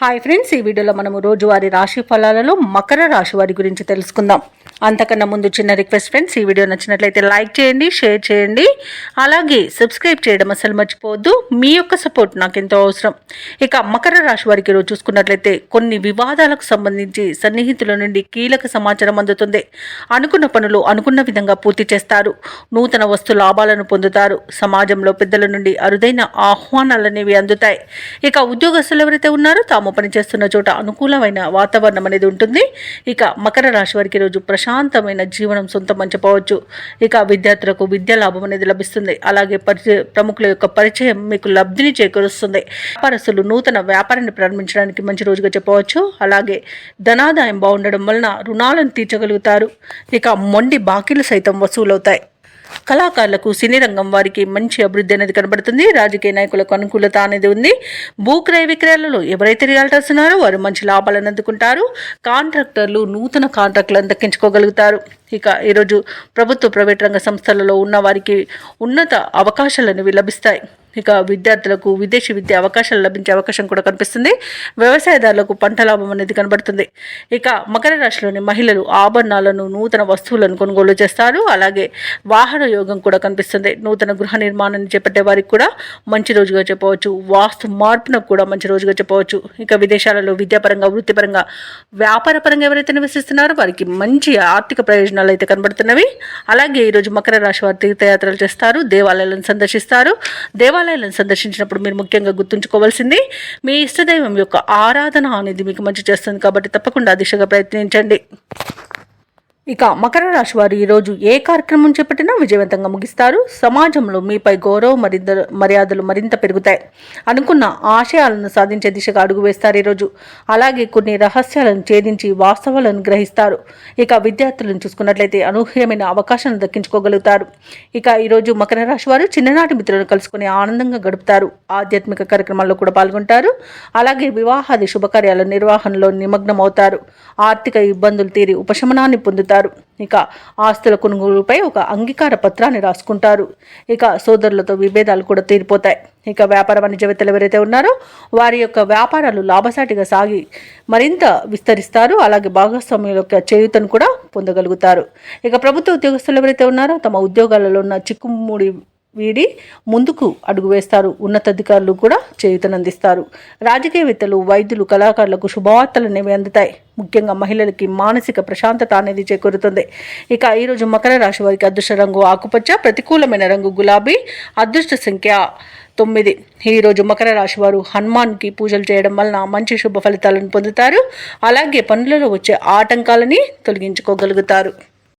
Hi friends, ఈ వీడియోలో మనము రోజువారీ రాశి ఫలాలలో మకర రాశి వారి గురించి తెలుసుకుందాం. అంతకన్నా ముందు చిన్న రిక్వెస్ట్ ఫ్రెండ్స్, ఈ వీడియో నచ్చినట్లయితే లైక్ చేయండి, షేర్ చేయండి, అలాగే సబ్స్క్రైబ్ చేయడం అసలు మర్చిపోవద్దు. మీ యొక్క సపోర్ట్ నాకు ఎంతో అవసరం. ఇక మకర రాశి వారికి రోజు చూసుకున్నట్లయితే కొన్ని వివాదాలకు సంబంధించి సన్నిహితుల నుండి కీలక సమాచారం అందుతుంది. అనుకున్న పనులు అనుకున్న విధంగా పూర్తి చేస్తారు. నూతన వస్తు లాభాలను పొందుతారు. సమాజంలో పెద్దల నుండి అరుదైన ఆహ్వానాలనేవి అందుతాయి. ఇక ఉద్యోగస్తులు ఎవరైతే ఉన్నారో తాము పనిచేస్తున్న చోట అనుకూలమైన వాతావరణం అనేది ఉంటుంది. ఇక మకర రాశి వారికి రోజు ప్రశాంతమైన జీవనం సొంతం అని చెప్పవచ్చు. ఇక విద్యార్థులకు విద్యా లాభం అనేది లభిస్తుంది. అలాగే ప్రముఖుల యొక్క పరిచయం మీకు లబ్ధిని చేకూరుస్తుంది. వ్యాపారస్తులు నూతన వ్యాపారాన్ని ప్రారంభించడానికి మంచి రోజుగా చెప్పవచ్చు. అలాగే ధనాదాయం బాగుండడం వలన రుణాలను తీర్చగలుగుతారు. ఇక మొండి బాకీలు సైతం వసూలవుతాయి. కళాకారులకు సినీ రంగం వారికి మంచి అభివృద్ధి అనేది కనబడుతుంది. రాజకీయ నాయకులకు అనుకూలత అనేది ఉంది. భూక్రయ విక్రయాలలో ఎవరైతే రియాల్టర్స్ ఉన్నారో వారు మంచి లాభాలను అందుకుంటారు. కాంట్రాక్టర్లు నూతన కాంట్రాక్టులను దక్కించుకోగలుగుతారు. ఇక ఈరోజు ప్రభుత్వ ప్రైవేట్ రంగ సంస్థలలో ఉన్న వారికి ఉన్నత అవకాశాలు అనేవి లభిస్తాయి. ఇక విద్యార్థులకు విదేశీ విద్య అవకాశాలు లభించే అవకాశం కూడా కనిపిస్తుంది. వ్యవసాయదారులకు పంట లాభం అనేది కనబడుతుంది. ఇక మకర రాశిలోని మహిళలు ఆభరణాలను నూతన వస్తువులను కొనుగోలు చేస్తారు. అలాగే వాహన యోగం కూడా కనిపిస్తుంది. నూతన గృహ నిర్మాణాన్ని చేపట్టే వారికి కూడా మంచి రోజుగా చెప్పవచ్చు. వాస్తు మార్పునకు కూడా మంచి రోజుగా చెప్పవచ్చు. ఇక విదేశాలలో విద్యాపరంగా వృత్తిపరంగా వ్యాపారపరంగా ఎవరైతే నివసిస్తున్నారో వారికి మంచి ఆర్థిక ప్రయోజనాలు అయితే కనబడుతున్నవి. అలాగే ఈరోజు మకర రాశి వారు తీర్థయాత్రలు చేస్తారు. దేవాలయాలను సందర్శిస్తారు. దేవాలయాలను సందర్శించినప్పుడు మీరు ముఖ్యంగా గుర్తుంచుకోవాల్సింది మీ ఇష్టదైవం యొక్క ఆరాధన అనేది మీకు మంచి చేస్తుంది. కాబట్టి తప్పకుండా ఆ దిశగా ప్రయత్నించండి. ఇక మకర రాశి వారు ఈరోజు ఏ కార్యక్రమం చేపట్టినా విజయవంతంగా ముగిస్తారు. సమాజంలో మీపై గౌరవ మర్యాదలు మరింత పెరుగుతాయి. అనుకున్న ఆశయాలను సాధించే దిశగా అడుగు వేస్తారు ఈరోజు. అలాగే కొన్ని రహస్యాలను ఛేదించి వాస్తవాలను గ్రహిస్తారు. ఇక విద్యార్థులను చూసుకున్నట్లయితే అనూహ్యమైన అవకాశాలను దక్కించుకోగలుగుతారు. ఇక ఈరోజు మకర రాశి వారు చిన్ననాటి మిత్రులను కలుసుకుని ఆనందంగా గడుపుతారు. ఆధ్యాత్మిక కార్యక్రమాల్లో కూడా పాల్గొంటారు. అలాగే వివాహాది శుభకార్యాల నిర్వహణలో నిమగ్నమవుతారు. ఆర్థిక ఇబ్బందులు తీరి ఉపశమనాన్ని పొందుతారు. ఇక ఆస్తుల కొనుగోలుపై ఒక అంగీకార పత్రాన్ని రాసుకుంటారు. ఇక సోదరులతో విభేదాలు కూడా తీరిపోతాయి. ఇక వ్యాపార వాణిజ్యవేత్తలు ఎవరైతే ఉన్నారో వారి యొక్క వ్యాపారాలు లాభసాటిగా సాగి మరింత విస్తరిస్తారు. అలాగే భాగస్వామ్యుల యొక్క చేయూతను కూడా పొందగలుగుతారు. ఇక ప్రభుత్వ ఉద్యోగస్తులు ఎవరైతే ఉన్నారో తమ ఉద్యోగాలలో ఉన్న చిక్కుముడి వీడి ముందుకు అడుగు వేస్తారు. ఉన్నతాధికారులు కూడా చేయూతనందిస్తారు. రాజకీయవేత్తలు, వైద్యులు, కళాకారులకు శుభవార్తలు అనేవి అందుతాయి. ముఖ్యంగా మహిళలకి మానసిక ప్రశాంతత అనేది చేకూరుతుంది. ఇక ఈరోజు మకర రాశి వారికి అదృష్ట రంగు ఆకుపచ్చ, ప్రతికూలమైన రంగు గులాబీ, అదృష్ట సంఖ్య 9. ఈరోజు మకర రాశి వారు హనుమాన్కి పూజలు చేయడం వలన మంచి శుభ ఫలితాలను పొందుతారు. అలాగే పనులలో వచ్చే ఆటంకాలని తొలగించుకోగలుగుతారు.